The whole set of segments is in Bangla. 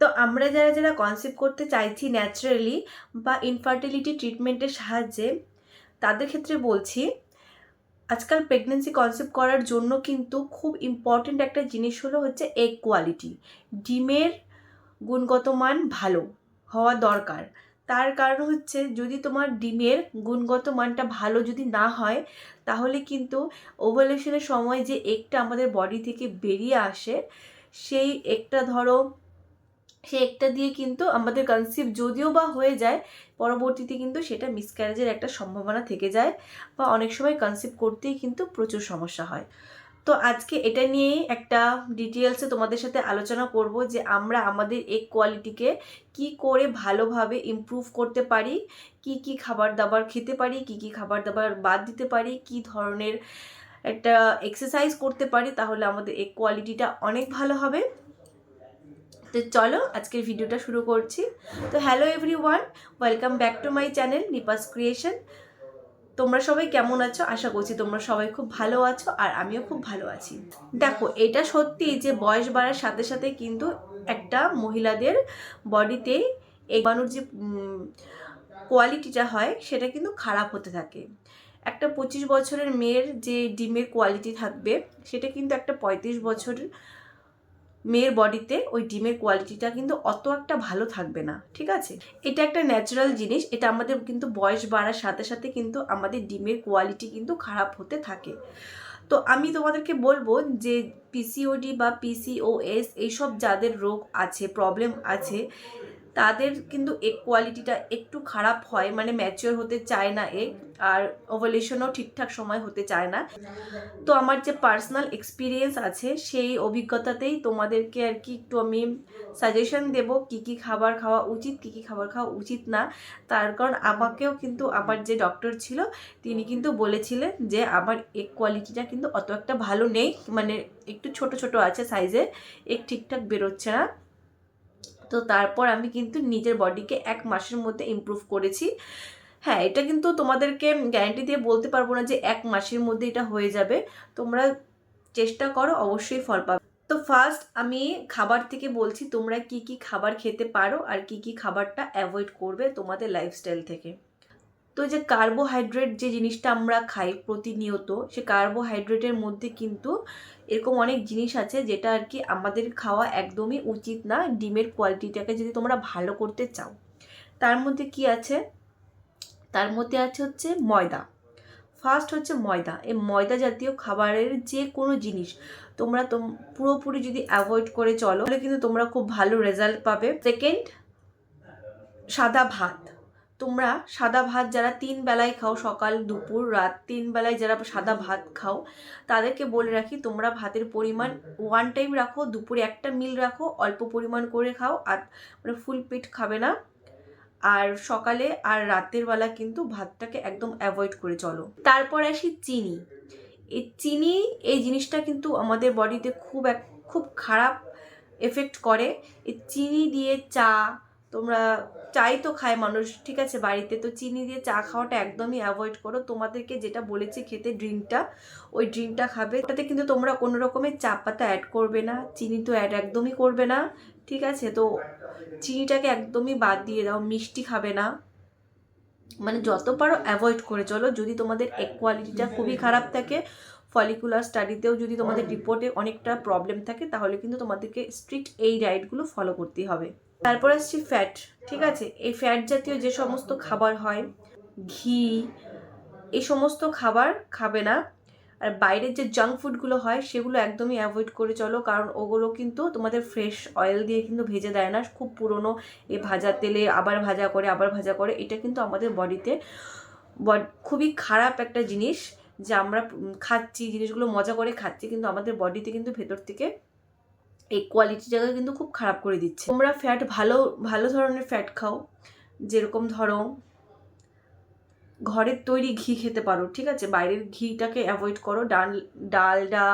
তো আমরা যারা যারা কনসিভ করতে চাইছি ন্যাচারালি বা ইনফার্টিলিটি ট্রিটমেন্টের সাহায্যে, তাদের ক্ষেত্রে বলছি, আজকাল প্রেগনেন্সি কনসেপ্ট করার জন্য কিন্তু খুব ইম্পর্ট্যান্ট একটা জিনিস হচ্ছে এগ কোয়ালিটি। ডিমের গুণগত মান ভালো হওয়া দরকার। তার কারণ হচ্ছে, যদি তোমার ডিমের গুণগত মানটা ভালো যদি না হয়, তাহলে কিন্তু ওভালেশনের সময় যে এগটা আমাদের বডি থেকে বেরিয়ে আসে, সেই এগটা ধরো, সে একটা দিয়ে কিন্তু আমাদের কনসিভ যদিও বা হয়ে যায়, পরবর্তীতে কিন্তু সেটা মিসক্যারেজের একটা সম্ভাবনা থেকে যায়, বা অনেক সময় কনসিভ করতেই কিন্তু প্রচুর সমস্যা হয়। তো আজকে এটা নিয়েই একটা ডিটেলসে তোমাদের সাথে আলোচনা করব যে আমরা আমাদের এগ কোয়ালিটিকে কি করে ভালোভাবে ইমপ্রুভ করতে পারি, কি কি খাবার দাবার খেতে পারি, কি কি খাবার দাবার বাদ দিতে পারি, কি ধরনের একটা এক্সারসাইজ করতে পারি, তাহলে আমাদের এগ কোয়ালিটিটা অনেক ভালো হবে। তো চলো আজকের ভিডিওটা শুরু করছি। তো hello everyone, welcome back to my channel নিপাস creation. তোমরা সবাই কেমন আছো? আশা করছি তোমরা সবাই খুব ভালো আছো, আর আমিও খুব ভালো আছি। দেখো, এটা সত্যি যে বয়স বাড়ার সাথে সাথে কিন্তু একটা মহিলাদের বডিতে এই বানুর যে কোয়ালিটিটা হয়, সেটা কিন্তু খারাপ হতে থাকে। একটা 25 বছরের মেয়ের যে ডিমের কোয়ালিটি থাকবে, সেটা কিন্তু একটা 35 বছরের মেয়ের বডিতে ওই ডিমের কোয়ালিটিটা কিন্তু অত একটা ভালো থাকবে না, ঠিক আছে? এটা একটা ন্যাচারাল জিনিস, এটা আমাদের কিন্তু বয়স বাড়ার সাথে সাথে কিন্তু আমাদের ডিমের কোয়ালিটি কিন্তু খারাপ হতে থাকে। তো আমি তোমাদেরকে বলবো যে পিসিওডি বা পিসিওএস এইসব যাদের রোগ আছে, প্রবলেম আছে, তাদের কিন্তু এগ কোয়ালিটিটা একটু খারাপ হয়, মানে ম্যাচিওর হতে চায় না এগ, আর ওভালেশনও ঠিকঠাক সময় হতে চায় না। তো আমার যে পার্সোনাল এক্সপিরিয়েন্স আছে, সেই অভিজ্ঞতাতেই তোমাদেরকে আর কি একটু আমি সাজেশন দেব কি কি খাবার খাওয়া উচিত, কি কি খাবার খাওয়া উচিত না। তার কারণ আমাকেও কিন্তু আমার যে ডক্টর ছিল, তিনি কিন্তু বলেছিলেন যে আমার এগ কোয়ালিটিটা কিন্তু অত একটা ভালো নেই, মানে একটু ছোট ছোট আছে সাইজে, এগ ঠিকঠাক বেরোচ্ছে না। তো তারপর আমি কিন্তু নিজের বডিকে 1 মাসের মধ্যে ইমপ্রুভ করেছি। হ্যাঁ, এটা কিন্তু তোমাদেরকে গ্যারান্টি দিয়ে বলতে পারবো না যে 1 মাসের মধ্যে এটা হয়ে যাবে। তোমরা চেষ্টা করো, অবশ্যই ফল পাবে। তো ফার্স্ট আমি খাবার থেকে বলছি, তোমরা কি কি খাবার খেতে পারো আর কি কি খাবারটা অ্যাভয়েড করবে তোমাদের লাইফস্টাইল থেকে। তো যে কার্বোহাইড্রেট যে জিনিসটা আমরা খাই প্রতিনিয়ত, সে কার্বোহাইড্রেটের মধ্যে কিন্তু এরকম অনেক জিনিস আছে যেটা আর কি আমাদের খাওয়া একদমই উচিত না, ডিমের কোয়ালিটিটাকে যদি তোমরা ভালো করতে চাও। তার মধ্যে কি আছে? তার মধ্যে আছে হচ্ছে ময়দা। ফার্স্ট হচ্ছে ময়দা। এই ময়দা জাতীয় খাবারের যে কোনো জিনিস তোমরা পুরোপুরি যদি অ্যাভয়েড করে চলো, তাহলে কিন্তু তোমরা খুব ভালো রেজাল্ট পাবে। সেকেন্ড, সাদা ভাত। তোমরা সাদা ভাত যারা 3 বেলায় খাও, সকাল দুপুর রাত 3 বেলায় যারা সাদা ভাত খাও, তাদেরকে বলে রাখি, তোমরা ভাতের পরিমাণ 1 টাইম রাখো, দুপুরে একটা মিল রাখো, অল্প পরিমাণ করে খাও, আর মানে ফুল পেট খাবে না। আর সকালে আর রাতের বেলা কিন্তু ভাতটাকে একদম অ্যাভয়েড করে চলো। তারপর আসি চিনি। এই চিনি, এই জিনিসটা কিন্তু আমাদের বডিতে খুব খারাপ এফেক্ট করে। এই চিনি দিয়ে চা, তোমরা চাই তো খায় মানুষ, ঠিক আছে, বাড়িতে, তো চিনি দিয়ে চা খাওয়াটা একদমই অ্যাভয়েড করো। তোমাদেরকে যেটা বলেছি খেতে, ড্রিঙ্কটা, ওই ড্রিঙ্কটা খাবে, তাতে কিন্তু তোমরা কোনো রকমের চা পাতা অ্যাড করবে না, চিনি তো অ্যাড একদমই করবে না, ঠিক আছে? তো চিনিটাকে একদমই বাদ দিয়ে দাও, মিষ্টি খাবে না, মানে যত পারো অ্যাভয়েড করে চলো। যদি তোমাদের এগ কোয়ালিটিটা খুবই খারাপ থাকে, ফলিকুলার স্টাডিতেও যদি তোমাদের রিপোর্টে অনেকটা প্রবলেম থাকে, তাহলে কিন্তু তোমাদেরকে স্ট্রিক্ট এই ডায়েটগুলো ফলো করতেই হবে। তারপর আসছি ফ্যাট, ঠিক আছে? এই ফ্যাট জাতীয় যে সমস্ত খাবার হয়, ঘি, এই সমস্ত খাবার খাবে না। আর বাইরের যে জাঙ্ক ফুডগুলো হয়, সেগুলো একদমই অ্যাভয়েড করে চলো, কারণ ওগুলো কিন্তু তোমাদের ফ্রেশ অয়েল দিয়ে কিন্তু ভেজে দেয় না, খুব পুরনো এই ভাজা তেলে আবার ভাজা করে আবার ভাজা করে। এটা কিন্তু আমাদের বডিতে খুবই খারাপ একটা জিনিস, যে আমরা খাচ্ছি জিনিসগুলো মজা করে খাচ্ছি, কিন্তু আমাদের বডিতে কিন্তু ভেতর থেকে এই কোয়ালিটিটাকে কিন্তু খুব খারাপ করে দিচ্ছে। তোমরা ফ্যাট ভালো ভালো ধরনের ফ্যাট খাও, যেরকম ধরো ঘরের তৈরি ঘি খেতে পারো, ঠিক আছে? বাইরের ঘিটাকে অ্যাভয়েড করো, ডালডা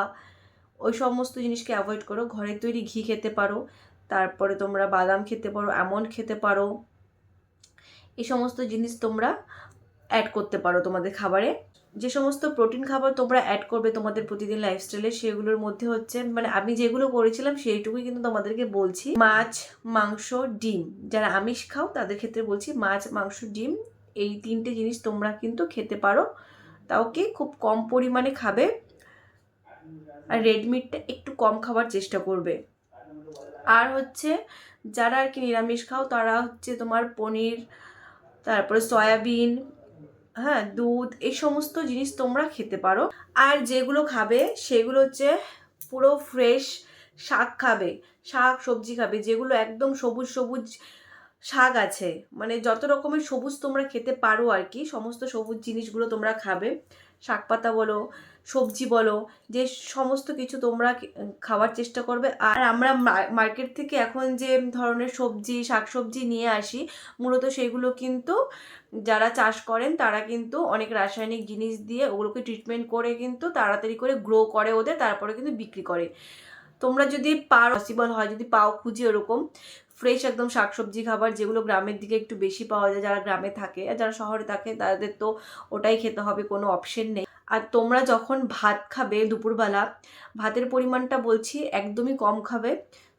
ওই সমস্ত জিনিসকে অ্যাভয়েড করো, ঘরের তৈরি ঘি খেতে পারো। তারপরে তোমরা বাদাম খেতে পারো, আমন্ড খেতে পারো, এই সমস্ত জিনিস তোমরা অ্যাড করতে পারো তোমাদের খাবারে। যে সমস্ত প্রোটিন খাবার তোমরা অ্যাড করবে তোমাদের প্রতিদিন লাইফস্টাইলে, সেগুলোর মধ্যে হচ্ছে মানে আমি যেগুলো করেছিলাম সেইটুকুই কিন্তু তোমাদেরকে বলছি। মাছ, মাংস, ডিম। যারা আমিষ খাও তাদের ক্ষেত্রে বলছি মাছ, মাংস, ডিম, এই 3টে জিনিস তোমরা কিন্তু খেতে পারো, তাও কি খুব কম পরিমাণে খাবে। আর রেড মিটটা একটু কম খাওয়ার চেষ্টা করবে। আর হচ্ছে যারা আর কি নিরামিষ খাও তারা হচ্ছে তোমার পনির, তারপরে সয়াবিন, হ্যাঁ, দুধ, এই সমস্ত জিনিস তোমরা খেতে পারো। আর যেগুলো খাবে সেগুলো হচ্ছে পুরো ফ্রেশ শাক খাবে, শাক সবজি খাবে, যেগুলো একদম সবুজ সবুজ শাক আছে, মানে যত রকমের সবুজ তোমরা খেতে পারো আর কি, সমস্ত সবুজ জিনিসগুলো তোমরা খাবে। শাক পাতা বলো, সবজি বলো, যে সমস্ত কিছু তোমরা খাওয়ার চেষ্টা করবে। আর আমরা মার্কেট থেকে এখন যে ধরনের সবজি শাকসবজি নিয়ে আসি, মূলত সেগুলো কিন্তু যারা চাষ করেন তারা কিন্তু অনেক রাসায়নিক জিনিস দিয়ে ওগুলোকে ট্রিটমেন্ট করে কিন্তু তাড়াতাড়ি করে গ্রো করে ওদের, তারপরে কিন্তু বিক্রি করে। তোমরা যদি পারো, পসিবল হয় যদি পাও খুঁজে ওরকম ফ্রেশ একদম শাকসবজি খাবার, যেগুলো গ্রামের দিকে একটু বেশি পাওয়া যায়, যারা গ্রামে থাকে আর যারা শহরে থাকে তাদের তো ওটাই খেতে হবে, কোনো অপশন নেই। আর তোমরা যখন ভাত খাবে দুপুরবেলা, ভাতের পরিমাণটা বলছি একদমই কম খাবে।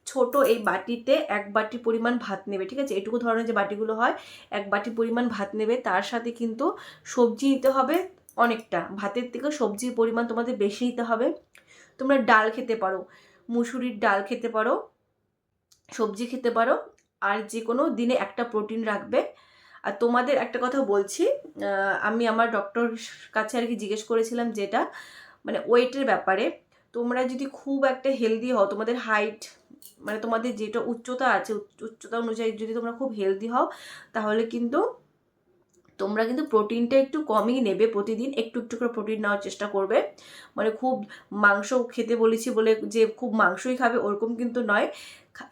ছোট এই বাটিতে 1 বাটি পরিমাণ ভাত নেবে, ঠিক আছে? এটুকু ধরনের যে বাটিগুলো হয়, 1 বাটি পরিমাণ ভাত নেবে, তার সাথে কিন্তু সবজি নিতে হবে অনেকটা, ভাতের থেকে সবজির পরিমাণ তোমাদের বেশি নিতে হবে। তোমরা ডাল খেতে পারো, মুসুরির ডাল খেতে পারো, সবজি খেতে পারো, আর যে কোনো দিনে একটা প্রোটিন রাখবে। আর তোমাদের একটা কথা বলছি, আমি আমার ডক্টর কাছে আর কি জিজ্ঞেস করেছিলাম, যেটা মানে ওয়েটের ব্যাপারে। তোমরা যদি খুব একটা হেলদি হও, তোমাদের হাইট মানে তোমাদের যেটা উচ্চতা আছে, উচ্চতা অনুযায়ী যদি তোমরা খুব হেলদি হও, তাহলে কিন্তু তোমরা কিন্তু প্রোটিনটা একটু কমই নেবে, প্রতিদিন একটু একটু করে প্রোটিন নেওয়ার চেষ্টা করবে। মানে খুব মাংস খেতে বলেছি বলে যে খুব মাংসই খাবে ওরকম কিন্তু নয়,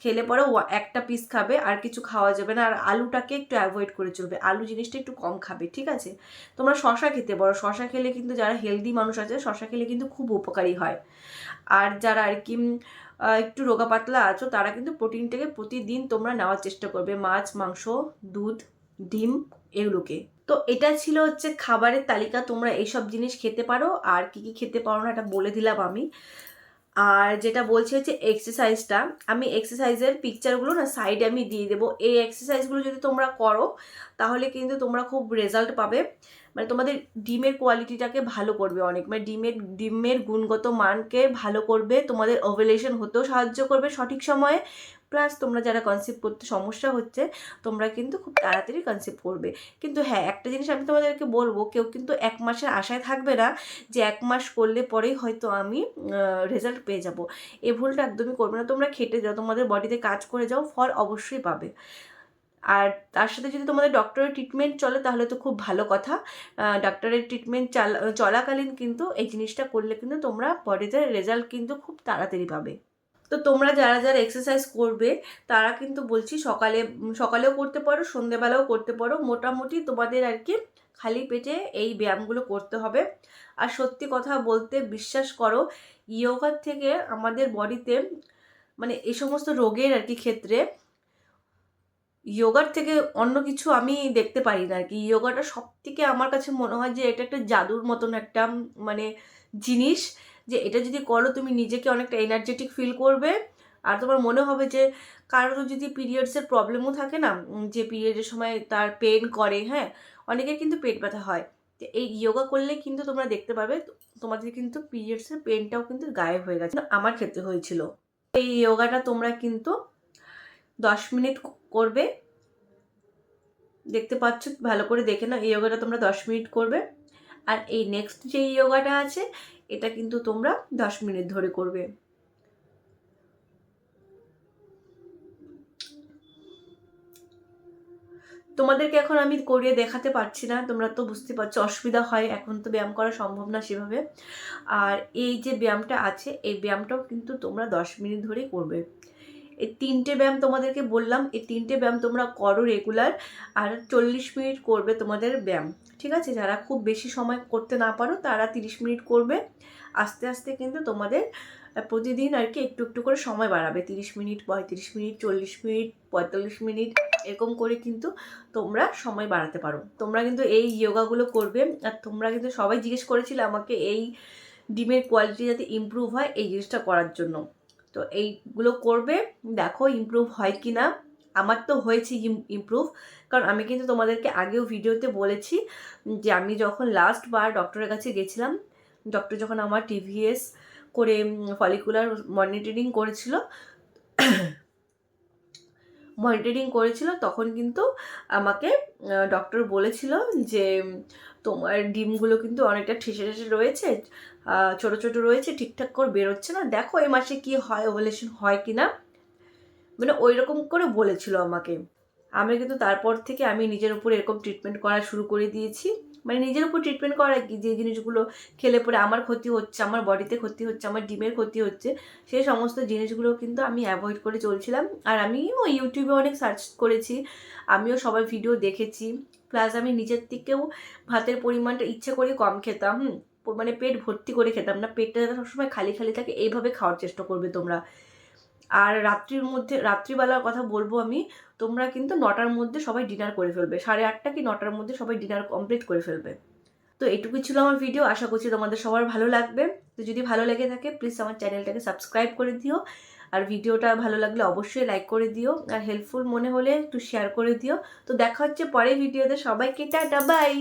খেলে পরে একটা পিস খাবে, আর কিছু খাওয়া যাবে না। আর আলুটাকে একটু অ্যাভয়েড করে চলবে, আলু জিনিসটা একটু কম খাবে, ঠিক আছে? তোমরা শশা খেতে পারো, শশা খেলে কিন্তু যারা হেলদি মানুষ আছে শশা খেলে কিন্তু খুব উপকারী হয়। আর যারা আর কি একটু রোগা পাতলা আছো তারা কিন্তু প্রোটিনটাকে প্রতিদিন তোমরা নেওয়ার চেষ্টা করবে, মাছ, মাংস, দুধ, ডিম, এগুলোকে। তো এটা ছিল হচ্ছে খাবারের তালিকা, তোমরা এইসব জিনিস খেতে পারো। আর কি কি খেতে পারো না এটা বলে দিলাম আমি। আর যেটা বলছি হচ্ছে এক্সারসাইজটা, আমি এক্সারসাইজের পিকচারগুলো না সাইডে আমি দিয়ে দেবো। এই এক্সারসাইজগুলো যদি তোমরা করো তাহলে কিন্তু তোমরা খুব রেজাল্ট পাবে, মানে তোমাদের ডিমের কোয়ালিটিটাকে ভালো করবে অনেক, মানে ডিমের গুণগত মানকে ভালো করবে, তোমাদের ওভুলেশন হতেও সাহায্য করবে সঠিক সময়ে। প্লাস তোমরা যারা কনসিভ করতে সমস্যা হচ্ছে, তোমরা কিন্তু খুব তাড়াতাড়ি কনসিভ করবে। কিন্তু হ্যাঁ, একটা জিনিস আমি তোমাদেরকে বলবো, কেউ কিন্তু 1 মাসের আশায় থাকবে না যে 1 মাস করলে পরেই হয়তো আমি রেজাল্ট পেয়ে যাব। এই ভুলটা একদমই করবে না। তোমরা খেটে যাও, তোমাদের বডিতে কাজ করে যাও, ফল অবশ্যই পাবে। আর তার সাথে যদি তোমাদের ডক্টরের ট্রিটমেন্ট চলে তাহলে তো খুব ভালো কথা। ডক্টরের ট্রিটমেন্ট চলাকালীন কিন্তু এই জিনিসটা করলে কিন্তু তোমরা বডিতে রেজাল্ট কিন্তু খুব তাড়াতাড়ি পাবে। তো তোমরা যারা যারা এক্সারসাইজ করবে তারা কিন্তু বলছি সকালেও করতে পারো, সন্ধেবেলাও করতে পারো, মোটামুটি তোমাদের আর কি খালি পেটে এই ব্যায়ামগুলো করতে হবে। আর সত্যি কথা বলতে বিশ্বাস করো, ইয়োগার থেকে আমাদের বডিতে মানে এই সমস্ত রোগের আর কি ক্ষেত্রে ইয়োগার থেকে অন্য কিছু আমি দেখতে পারি না আর কি। ইয়োগাটা সব থেকে আমার কাছে মনে হয় যে এটা একটা জাদুর মতন একটা মানে জিনিস, যে এটা যদি করো তুমি নিজেকে অনেকটা এনার্জেটিক ফিল করবে। আর তোমার মনে হবে যে কারোর যদি পিরিয়ডসের প্রবলেমও থাকে না, যে পিরিয়ডের সময় তার পেন করে, হ্যাঁ, অনেকের কিন্তু পেট ব্যথা হয়, তো এই ইয়োগা করলে কিন্তু তোমরা দেখতে পাবে তোমাদের কিন্তু পিরিয়ডসের পেনটাও কিন্তু গায়েব হয়ে গেছে। আমার ক্ষেত্রে হয়েছিল। এই ইয়োগাটা তোমরা কিন্তু 10 মিনিট করবে, দেখতে পাচ্ছ, ভালো করে দেখে নাও। এই যোগাটা তোমরা 10 মিনিট করবে। আর এই নেক্সট যে যোগাটা আছে এটা কিন্তু তোমরা 10 মিনিট ধরে করবে। তোমাদেরকে এখন আমি করিয়ে দেখাতে পারছি না, তোমরা তো বুঝতে পারছো অসুবিধা হয়, এখন তো ব্যায়াম করা সম্ভব না সেভাবে। আর এই যে ব্যায়ামটা আছে এই ব্যায়ামটাও কিন্তু তোমরা 10 মিনিট ধরেই করবে। এই 3টে ব্যায়াম তোমাদেরকে বললাম, এই 3টে ব্যায়াম তোমরা করো রেগুলার। আর 40 মিনিট করবে তোমাদের ব্যায়াম, ঠিক আছে? যারা খুব বেশি সময় করতে না পারো তারা 30 মিনিট করবে। আস্তে আস্তে কিন্তু তোমাদের প্রতিদিন আর কি একটু একটু করে সময় বাড়াবে, 30 মিনিট, 35 মিনিট, 40 মিনিট, 45 মিনিট, এরকম করে কিন্তু তোমরা সময় বাড়াতে পারো। তোমরা কিন্তু এই যোগাগুলো করবে। আর তোমরা কিন্তু সবাই জিজ্ঞেস করেছিলে আমাকে এই ডিমের কোয়ালিটি যাতে ইমপ্রুভ হয় এই জিনিসটা করার জন্য। তো এইগুলো করবে, দেখো ইমপ্রুভ হয় কি না। আমার তো হয়েছে ইমপ্রুভ, কারণ আমি কিন্তু তোমাদেরকে আগেও ভিডিওতে বলেছি যে আমি যখন লাস্ট বার ডক্টরের কাছে গেছিলাম, ডক্টর যখন আমার টিভিএস করে ফলিকুলার মনিটরিং করেছিল তখন কিন্তু আমাকে ডক্টর বলেছিল যে তোমার ডিমগুলো কিন্তু অনেকটা ঠেসে ঠেসে রয়েছে, ছোট ছোট রয়েছে, ঠিকঠাক করে বেরোচ্ছে না, দেখো এই মাসে কি হয়, ওভুলেশন হয় কি না, মানে ওই রকম করে বলেছিল আমাকে। আমি কিন্তু তারপর থেকে আমি নিজের উপর এরকম ট্রিটমেন্ট করা শুরু করে দিয়েছি। মানে নিজের উপর ট্রিটমেন্ট করা কি, যে জিনিসগুলো খেলে পরে আমার ক্ষতি হচ্ছে, আমার বডিতে ক্ষতি হচ্ছে, আমার ডিমের ক্ষতি হচ্ছে, সেই সমস্ত জিনিসগুলো কিন্তু আমি অ্যাভয়েড করে চলছিলাম। আর আমিও ইউটিউবে অনেক সার্চ করেছি, আমিও সবার ভিডিও দেখেছি, প্লাস আমি নিজের থেকেও ভাতের পরিমাণটা ইচ্ছে করে কম খেতাম। মানে পেট ভর্তি করে খেতাম না, পেটটা যাতে সবসময় খালি খালি থাকে এইভাবে খাওয়ার চেষ্টা করবে তোমরা। আর রাত্রিবেলার কথা বলবো আমি, তোমরা কিন্তু 9টার মধ্যে সবাই ডিনার করে ফেলবে, 8:30 কি 9টার মধ্যে সবাই ডিনার কমপ্লিট করে ফেলবে। তো এটুকুই ছিল আমার ভিডিও, আশা করছি তোমাদের সবার ভালো লাগবে। তো যদি ভালো লেগে থাকে প্লিজ আমার চ্যানেলটাকে সাবস্ক্রাইব করে দিও, আর ভিডিওটা ভালো লাগলে অবশ্যই লাইক করে দিও, আর হেল্পফুল মনে হলে একটু শেয়ার করে দিও। তো দেখা হচ্ছে পরের ভিডিওতে, সবাইকে টাটা বাই।